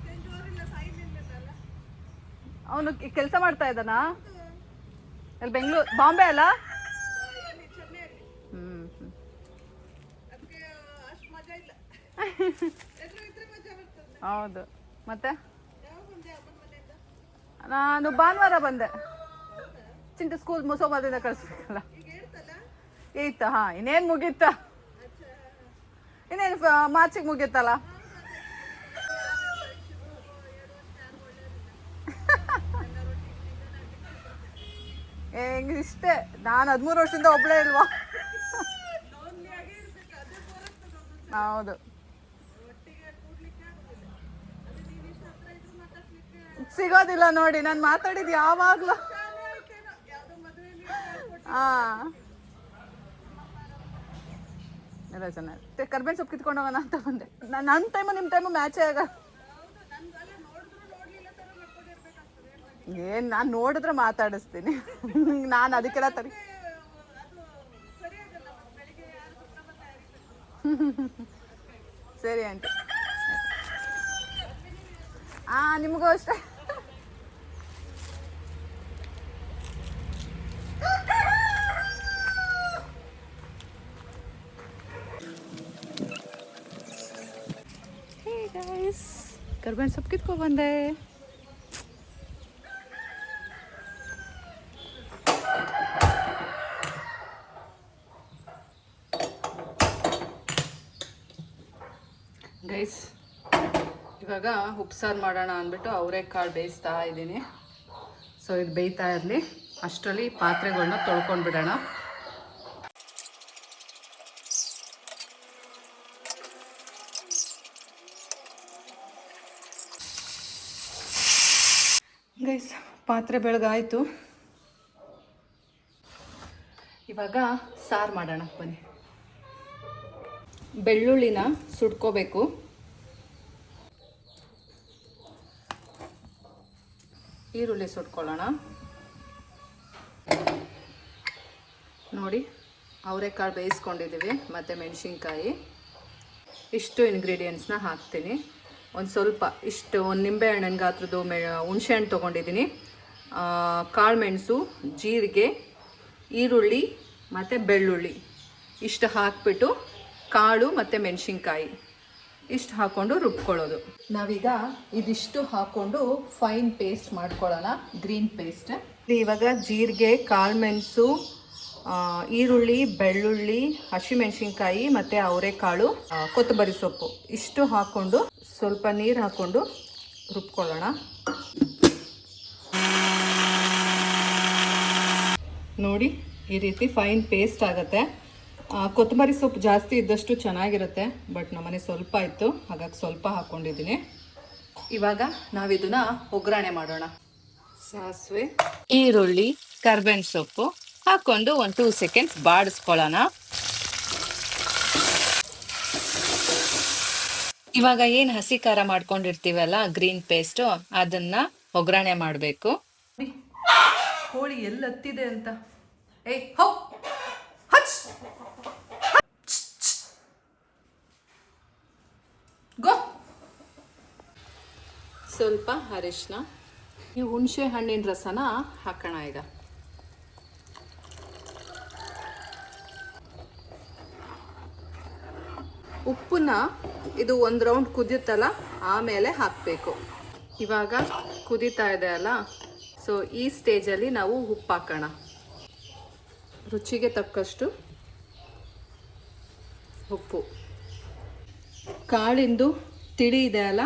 ಅವನು ಕೆಲಸ ಮಾಡ್ತಾ ಇದ್ದಾನಾ? ಅಲ್ಲಿ ಬೆಂಗಳೂರು ಬಾಂಬೆ ಅಲ್ಲ? ಹೌದು. ಮತ್ತೆ ನಾನು ಭಾನುವಾರ ಬಂದೆ. ಚಿಂಟು ಸ್ಕೂಲ್ ಸೋಮವಾರದಿಂದ ಕಳಿಸ್ಬೇಕಲ್ಲ. ಏಯ್ತಾ? ಹಾಂ, ಇನ್ನೇನು ಮುಗೀತಾ? ಇನ್ನೇನು ಮಾರ್ಚಿಗೆ ಮುಗೀತಲ್ಲ. ಇಷ್ಟೇ, ನಾನು 13 ವರ್ಷದಿಂದ ಒಬ್ಬಳೇ ಇಲ್ವಾ? ಹೌದು, ಸಿಗೋದಿಲ್ಲ ನೋಡಿ. ನಾನು ಮಾತಾಡಿದ್ದು ಯಾವಾಗಲೂ. ಹಾಂ, ಎಲ್ಲ ಚೆನ್ನಾಗಿ. ಕರ್ಬೇವಿನ ಸೊಪ್ಪು ಕಿತ್ಕೊಂಡು ಹೋಗೋಣ ಅಂತ ಬಂದೆ. ನನ್ನ ಟೈಮು ನಿಮ್ಮ ಟೈಮು ಮ್ಯಾಚೇ ಆಗ. ಏನು, ನಾನು ನೋಡಿದ್ರೆ ಮಾತಾಡಿಸ್ತೀನಿ. ನಾನು ಅದಕ್ಕೆಲ್ಲ ಸರಿ ಆಂಟಿ. ನಿಮಗೂ ಅಷ್ಟೇ. ಗೈಸ್, ಕರ್ಬೇವಿನ ಸೊಪ್ಪು ಕಿತ್ಕೊ ಬಂದೆ. ಗೈಸ್, ಇವಾಗ ಉಪ್ಸಾರು ಮಾಡೋಣ ಅಂದ್ಬಿಟ್ಟು ಅವರೆಕಾಳು ಬೇಯಿಸ್ತಾ ಇದ್ದೀನಿ. ಸೊ ಇದು ಬೇಯ್ತಾ ಇರಲಿ, ಅಷ್ಟರಲ್ಲಿ ಪಾತ್ರೆಗಳನ್ನ ತೊಳ್ಕೊಂಡು ಬಿಡೋಣ. ಗೈಸ್, ಪಾತ್ರೆ ಬೆಳಗಾಯಿತು. ಇವಾಗ ಸಾರು ಮಾಡೋಣ ಬನ್ನಿ. ಬೆಳ್ಳುಳ್ಳಿನ ಸುಟ್ಕೋಬೇಕು. ಈರುಳ್ಳಿ ಸುಟ್ಕೊಳ್ಳೋಣ. ನೋಡಿ, ಅವರೆಕಾಳು ಬೇಯಿಸ್ಕೊಂಡಿದ್ದೀವಿ ಮತ್ತು ಮೆಣಸಿನ್ಕಾಯಿ. ಇಷ್ಟು ಇಂಗ್ರೀಡಿಯೆಂಟ್ಸ್ನ ಹಾಕ್ತೀನಿ. ಒಂದು ಸ್ವಲ್ಪ ಇಷ್ಟು ಒಂದು ನಿಂಬೆಹಣ್ಣಿನ ಗಾತ್ರದ್ದು ಹುಣಸೆಹಣ್ಣು ತೊಗೊಂಡಿದ್ದೀನಿ. ಕಾಳು ಮೆಣಸು, ಜೀರಿಗೆ, ಈರುಳ್ಳಿ ಮತ್ತು ಬೆಳ್ಳುಳ್ಳಿ ಇಷ್ಟು ಹಾಕ್ಬಿಟ್ಟು ಕಾಳು ಮತ್ತು ಮೆಣಸಿನ್ಕಾಯಿ ಇಷ್ಟು ಹಾಕ್ಕೊಂಡು ರುಬ್ಕೊಳ್ಳೋದು. ನಾವೀಗ ಇದಿಷ್ಟು ಹಾಕ್ಕೊಂಡು ಫೈನ್ ಪೇಸ್ಟ್ ಮಾಡ್ಕೊಳ್ಳೋಣ, ಗ್ರೀನ್ ಪೇಸ್ಟ್. ಇವಾಗ ಜೀರಿಗೆ, ಕಾಳು ಮೆಣಸು, ಈರುಳ್ಳಿ, ಬೆಳ್ಳುಳ್ಳಿ, ಹಸಿಮೆಣಸಿನ್ಕಾಯಿ ಮತ್ತು ಅವರೆಕಾಳು, ಕೊತ್ತಂಬರಿ ಸೊಪ್ಪು ಇಷ್ಟು ಹಾಕ್ಕೊಂಡು ಸ್ವಲ್ಪ ನೀರು ಹಾಕ್ಕೊಂಡು ರುಬ್ಕೊಳ್ಳೋಣ. ನೋಡಿ, ಈ ರೀತಿ ಫೈನ್ ಪೇಸ್ಟ್ ಆಗುತ್ತೆ. ಕೊತ್ತಂಬರಿ ಸೊಪ್ಪು ಜಾಸ್ತಿ ಇದ್ದಷ್ಟು ಚೆನ್ನಾಗಿರುತ್ತೆ, ಬಟ್ ನಮ್ಮನೆ ಸ್ವಲ್ಪ ಇತ್ತು, ಹಾಗಾಗಿ ಸ್ವಲ್ಪ ಹಾಕ್ಕೊಂಡಿದ್ದೀನಿ. ಇವಾಗ ನಾವಿದನ್ನ ಒಗ್ಗರಣೆ ಮಾಡೋಣ. ಸಾಸಿವೆ, ಈರುಳ್ಳಿ, ಕರ್ಬೇವಿನ ಸೊಪ್ಪು ಹಾಕ್ಕೊಂಡು ಒಂದು 2 ಸೆಕೆಂಡ್ಸ್ ಬಾಡಿಸ್ಕೊಳ್ಳೋಣ. ಇವಾಗ ಏನು ಹಸಿ ಖಾರ ಮಾಡ್ಕೊಂಡಿರ್ತೀವಲ್ಲ, ಗ್ರೀನ್ ಪೇಸ್ಟು, ಅದನ್ನ ಒಗ್ಗರಣೆ ಮಾಡಬೇಕು. ಕೋಳಿ ಎಲ್ಲಿ ಹತ್ತಿದೆ ಅಂತ. ಗೋ. ಸ್ವಲ್ಪ ಅರಿಶಿನ, ಈ ಹುಣಸೆ ಹಣ್ಣಿನ ರಸನ ಹಾಕೋಣ. ಈಗ ಉಪ್ಪನ್ನ ಇದು ಒಂದು ರೌಂಡ್ ಕುದಿಯುತ್ತಲ್ಲ ಆಮೇಲೆ ಹಾಕಬೇಕು. ಇವಾಗ ಕುದೀತಾ ಇದೆ ಅಲ್ಲ, ಸೊ ಈ ಸ್ಟೇಜಲ್ಲಿ ನಾವು ಉಪ್ಪು ಹಾಕೋಣ. ರುಚಿಗೆ ತಕ್ಕಷ್ಟು ಉಪ್ಪು. ಕಾಳಿಂದು ತಿಳಿ ಇದೆ ಅಲ್ಲ,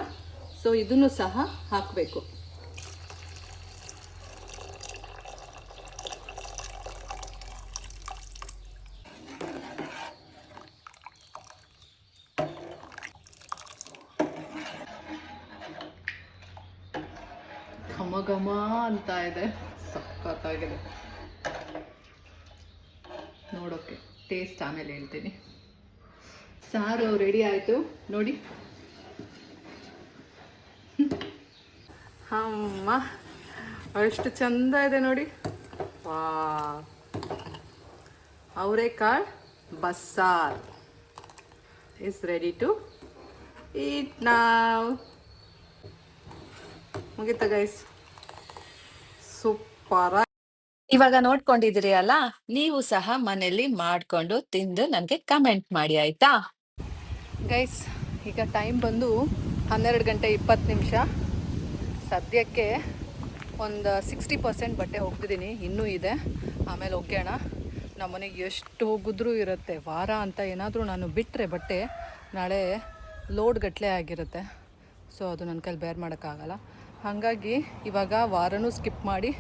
ಸೊ ಇದನ್ನು ಸಹ ಹಾಕಬೇಕು. ಘಮ ಘಮ ಅಂತ ಇದೆ, ಸಖತ್ತಾಗಿದೆ. ನೋಡೋಕ್ಕೆ ಟೇಸ್ಟ್ ಆಮೇಲೆ ಹೇಳ್ತೀನಿ. ಸಾರು ರೆಡಿ ಆಯಿತು ನೋಡಿ. ಅಮ್ಮ, ಎಷ್ಟು ಚಂದ ಇದೆ ನೋಡಿ. ವಾ, ಅವರೆಕಾಳು ಬಸ್ಸಾರ್ ಇಸ್ ರೆಡಿ ಟು ಈಟ್ ನಾವ್. ಮುಗಿತಾ ಗೈಸ್? ಸೂಪರ್. ಇವಾಗ ನೋಡ್ಕೊಂಡಿದ್ದೀರಿ ಅಲ್ಲ, ನೀವು ಸಹ ಮನೆಯಲ್ಲಿ ಮಾಡ್ಕೊಂಡು ತಿಂದು ನನಗೆ ಕಮೆಂಟ್ ಮಾಡಿ, ಆಯ್ತಾ ಗೈಸ್? ಈಗ ಟೈಮ್ ಬಂದು 12:20. ಸದ್ಯಕ್ಕೆ ಒಂದು 60% ಬಟ್ಟೆ ಹೋಗ್ತಿದ್ದೀನಿ, ಇನ್ನೂ ಇದೆ, ಆಮೇಲೆ ಒಗ್ಯೋಣ. ನಮ್ಮ ಮನೆಗೆ ಎಷ್ಟು ಹೋಗಿದ್ರೂ ಇರುತ್ತೆ. ವಾರ ಅಂತ ಏನಾದರೂ ನಾನು ಬಿಟ್ಟರೆ ಬಟ್ಟೆ ನಾಳೆ ಲೋಡ್ ಗಟ್ಟಲೆ ಆಗಿರುತ್ತೆ. ಸೊ ಅದು ನನ್ನ ಕೈಲಿ ಬೇರ್ ಮಾಡೋಕ್ಕಾಗಲ್ಲ. ಹಾಗಾಗಿ ಇವಾಗ ವಾರನೂ ಸ್ಕಿಪ್ ಮಾಡಿ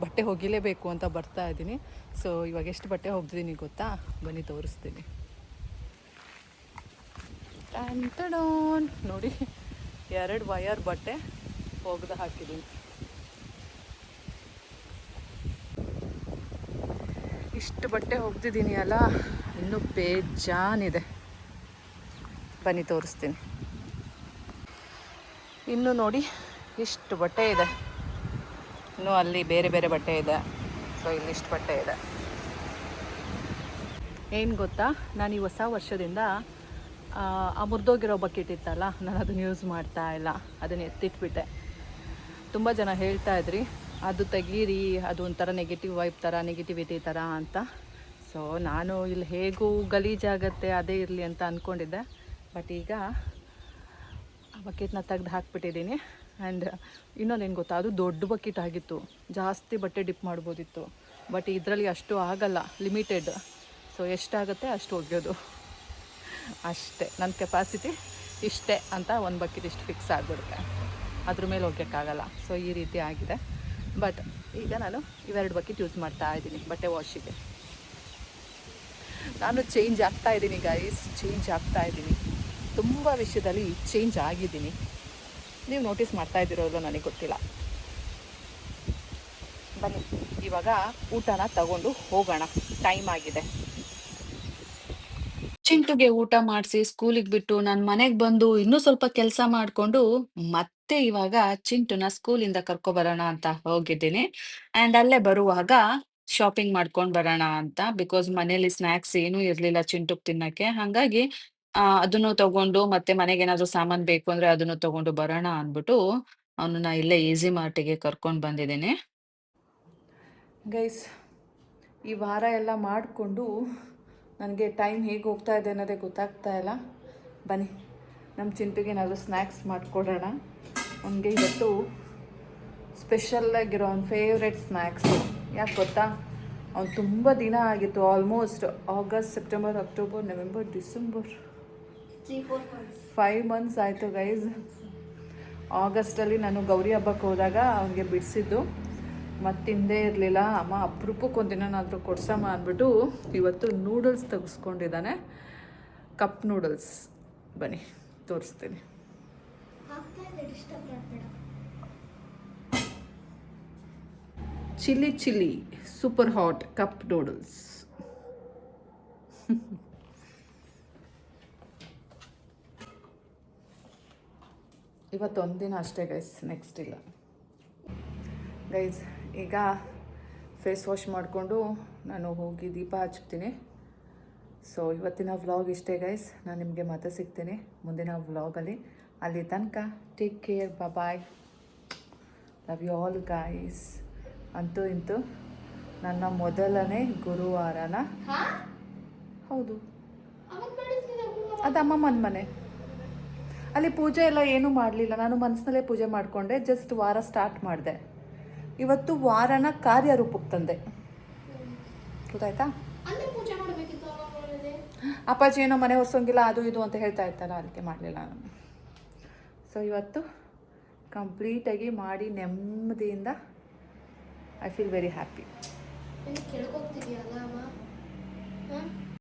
ಬಟ್ಟೆ ಒಗಿಲೇಬೇಕು ಅಂತ ಬರ್ತಾ ಇದ್ದೀನಿ. ಸೊ ಇವಾಗ ಎಷ್ಟು ಬಟ್ಟೆ ಹೋಗ್ತಿದ್ದೀನಿ ಗೊತ್ತಾ? ಬನ್ನಿ ತೋರಿಸ್ತೀನಿ. ಟನ್ ನೋಡಿ, 2 ವಯರ್ ಬಟ್ಟೆ ಒಗೆದು ಹಾಕಿದ್ದೀನಿ. ಇಷ್ಟು ಬಟ್ಟೆ ಒಗ್ದಿದ್ದೀನಿ ಅಲ್ಲ, ಇನ್ನೂ ಬೇಜಾನಿದೆ. ಬನ್ನಿ ತೋರಿಸ್ತೀನಿ. ಇನ್ನು ನೋಡಿ, ಇಷ್ಟು ಬಟ್ಟೆ ಇದೆ. ಇನ್ನೂ ಅಲ್ಲಿ ಬೇರೆ ಬೇರೆ ಬಟ್ಟೆ ಇದೆ. ಸೊ ಇಲ್ಲಿ ಇಷ್ಟು ಬಟ್ಟೆ ಇದೆ. ಏನು ಗೊತ್ತಾ, ನಾನು ಈ ಹೊಸ ವರ್ಷದಿಂದ ಆ ಮುರಿದೋಗಿರೋ ಬಕೆಟ್ ಇತ್ತಲ್ಲ, ನಾನು ಅದನ್ನು ಯೂಸ್ ಮಾಡ್ತಾ ಇಲ್ಲ, ಅದನ್ನು ಎತ್ತಿಟ್ಬಿಟ್ಟೆ. ತುಂಬ ಜನ ಹೇಳ್ತಾ ಇದ್ರಿ ಅದು ತೆಗೀರಿ, ಅದು ಒಂಥರ ನೆಗೆಟಿವ್ ವೈಬ್ ಥರ, ನೆಗೆಟಿವಿಟಿ ಥರ ಅಂತ. ಸೊ ನಾನು ಇಲ್ಲಿ ಹೇಗೂ ಗಲೀಜಾಗತ್ತೆ, ಅದೇ ಇರಲಿ ಅಂತ ಅಂದ್ಕೊಂಡಿದ್ದೆ. ಬಟ್ ಈಗ ಆ ಬಕೆಟ್ನ ತೆಗ್ದು ಹಾಕ್ಬಿಟ್ಟಿದ್ದೀನಿ. ಆ್ಯಂಡ್ ಇನ್ನೊಂದೇನು ಗೊತ್ತಾ, ಅದು ದೊಡ್ಡ ಬಕೆಟ್ ಆಗಿತ್ತು, ಜಾಸ್ತಿ ಬಟ್ಟೆ ಡಿಪ್ ಮಾಡ್ಬೋದಿತ್ತು. ಬಟ್ ಇದರಲ್ಲಿ ಅಷ್ಟು ಆಗಲ್ಲ, ಲಿಮಿಟೆಡ್. ಸೊ ಎಷ್ಟಾಗುತ್ತೆ ಅಷ್ಟು ಒಗೆಯೋದು ಅಷ್ಟೇ. ನನ್ನ ಕೆಪಾಸಿಟಿ ಇಷ್ಟೇ ಅಂತ ಒಂದು ಬಕೆಟ್ ಇಷ್ಟು ಫಿಕ್ಸ್ ಆಗಿಬಿಡುತ್ತೆ, ಅದ್ರ ಮೇಲೆ ಒಗ್ಯೋಕ್ಕಾಗಲ್ಲ. ಸೊ ಈ ರೀತಿ ಆಗಿದೆ. ಬಟ್ ಈಗ ನಾನು ಇವೆರಡು ಬಕೆಟ್ ಯೂಸ್ ಮಾಡ್ತಾ ಇದ್ದೀನಿ ಬಟ್ಟೆ ವಾಶಿಗೆ. ನಾನು ಚೇಂಜ್ ಆಗ್ತಾ ಇದ್ದೀನಿ ಗೈಸ್, ಚೇಂಜ್ ಆಗ್ತಾ ಇದ್ದೀನಿ. ತುಂಬ ವಿಷಯದಲ್ಲಿ ಚೇಂಜ್ ಆಗಿದ್ದೀನಿ. ನೀವು ನೋಟಿಸ್ ಮಾಡ್ತಾ ಇದ್ದೀರೋದು ನನಗೆ ಗೊತ್ತಿಲ್ಲ. ಬನ್ನಿ ಇವಾಗ ಊಟನ ತಗೊಂಡು ಹೋಗೋಣ, ಟೈಮ್ ಆಗಿದೆ. ಚಿಂಟುಗೆ ಊಟ ಮಾಡಿಸಿ ಸ್ಕೂಲಿಗೆ ಬಿಟ್ಟು ನಾನು ಮನೆಗೆ ಬಂದು ಇನ್ನೂ ಸ್ವಲ್ಪ ಕೆಲಸ ಮಾಡಿಕೊಂಡು ಮತ್ತೆ ಇವಾಗ ಚಿಂಟುನ ಸ್ಕೂಲಿಂದ ಕರ್ಕೊಬರೋಣ ಅಂತ ಹೋಗಿದ್ದೀನಿ. ಆ್ಯಂಡ್ ಅಲ್ಲೇ ಬರುವಾಗ ಶಾಪಿಂಗ್ ಮಾಡ್ಕೊಂಡು ಬರೋಣ ಅಂತ, ಬಿಕಾಸ್ ಮನೇಲಿ ಸ್ನ್ಯಾಕ್ಸ್ ಏನೂ ಇರಲಿಲ್ಲ ಚಿಂಟುಗೆ ತಿನ್ನಕ್ಕೆ. ಹಾಗಾಗಿ ಅದನ್ನು ತಗೊಂಡು ಮತ್ತೆ ಮನೆಗೆ ಏನಾದರೂ ಸಾಮಾನು ಬೇಕು ಅಂದರೆ ಅದನ್ನು ತಗೊಂಡು ಬರೋಣ ಅಂದ್ಬಿಟ್ಟು ಅವನನ್ನ ಇಲ್ಲೇ ಈಸಿ ಮಾರ್ಟಿಗೆ ಕರ್ಕೊಂಡು ಬಂದಿದ್ದೀನಿ. ಗೈಸ್ ಈ ವಾರ ಎಲ್ಲ ಮಾಡಿಕೊಂಡು ನನಗೆ ಟೈಮ್ ಹೇಗೆ ಹೋಗ್ತಾ ಇದೆ ಅನ್ನೋದೇ ಗೊತ್ತಾಗ್ತಾ ಇಲ್ಲ. ಬನ್ನಿ ನಮ್ಮ ಚಿಂಟುಗೆ ಏನಾದರೂ ಸ್ನ್ಯಾಕ್ಸ್ ಮಾಡಿಕೊಡೋಣ. ಅವನಿಗೆ ಇವತ್ತು ಸ್ಪೆಷಲ್ಲಾಗಿರೋ ಅವ್ನ ಫೇವ್ರೆಟ್ ಸ್ನ್ಯಾಕ್ಸು. ಯಾಕೆ ಗೊತ್ತಾ, ಅವ್ನು ತುಂಬ ದಿನ ಆಗಿತ್ತು, almost August, September, October, November, December 5 months ಆಯಿತು ಗೈಸ್. ಆಗಸ್ಟಲ್ಲಿ ನಾನು ಗೌರಿ ಹಬ್ಬಕ್ಕೆ ಹೋದಾಗ ಅವನಿಗೆ ಬಿಡಿಸಿದ್ದು, ಮತ್ತಿಂದೇ ಇರಲಿಲ್ಲ. ಅಮ್ಮ ಅಪರೂಪಕ್ಕೆ ಒಂದಿನಾದರೂ ಕೊಡ್ಸಮ್ಮ ಅಂದ್ಬಿಟ್ಟು ಇವತ್ತು ನೂಡಲ್ಸ್ ತೆಗೆಸ್ಕೊಂಡಿದ್ದಾನೆ, ಕಪ್ ನೂಡಲ್ಸ್. ಬನ್ನಿ ತೋರಿಸ್ತೀನಿ. Chilli super hot cup noodles. ಇವತ್ತೊಂದಿನ ಅಷ್ಟೇ ಗೈಸ್, ನೆಕ್ಸ್ಟ್ ಇಲ್ಲ ಗೈಸ್. ಈಗ ಫೇಸ್ ವಾಶ್ ಮಾಡಿಕೊಂಡು ನಾನು ಹೋಗಿ ದೀಪ ಹಚ್ತೀನಿ. ಸೊ ಇವತ್ತಿನ ವ್ಲಾಗ್ ಇಷ್ಟೇ ಗೈಸ್. ನಾನು ನಿಮಗೆ ಮತ್ತೆ ಸಿಗ್ತೀನಿ ಮುಂದಿನ ವ್ಲಾಗಲ್ಲಿ. ಅಲ್ಲಿ ತನಕ take care, bye, love you all guys. ಅಂತೂ ಇಂತೂ ನನ್ನ ಮೊದಲನೇ ಗುರುವಾರನ, ಹೌದು ಅದು ಅಮ್ಮಮ್ಮನ ಮನೆ, ಅಲ್ಲಿ ಪೂಜೆ ಎಲ್ಲ ಏನೂ ಮಾಡಲಿಲ್ಲ. ನಾನು ಮನಸ್ಸಿನಲ್ಲೇ ಪೂಜೆ ಮಾಡಿಕೊಂಡೆ, ಜಸ್ಟ್ ವಾರ ಸ್ಟಾರ್ಟ್ ಮಾಡಿದೆ. ಇವತ್ತು ವಾರನ ಕಾರ್ಯರೂಪಕ್ಕೆ ತಂದೆ, ಗೊತ್ತಾಯ್ತಾ? ಅಪ್ಪಾಜಿ ಏನೋ ಮನೆ ಒರೆಸೋಂಗಿಲ್ಲ ಅದು ಇದು ಅಂತ ಹೇಳ್ತಾ ಇರ್ತಾರ, ಅದಕ್ಕೆ ಮಾಡಲಿಲ್ಲ ನಾನು. ಸೊ ಇವತ್ತು ಕಂಪ್ಲೀಟಾಗಿ ಮಾಡಿ ನೆಮ್ಮದಿಯಿಂದ ಐ ಫೀಲ್ ವೆರಿ ಹ್ಯಾಪಿ.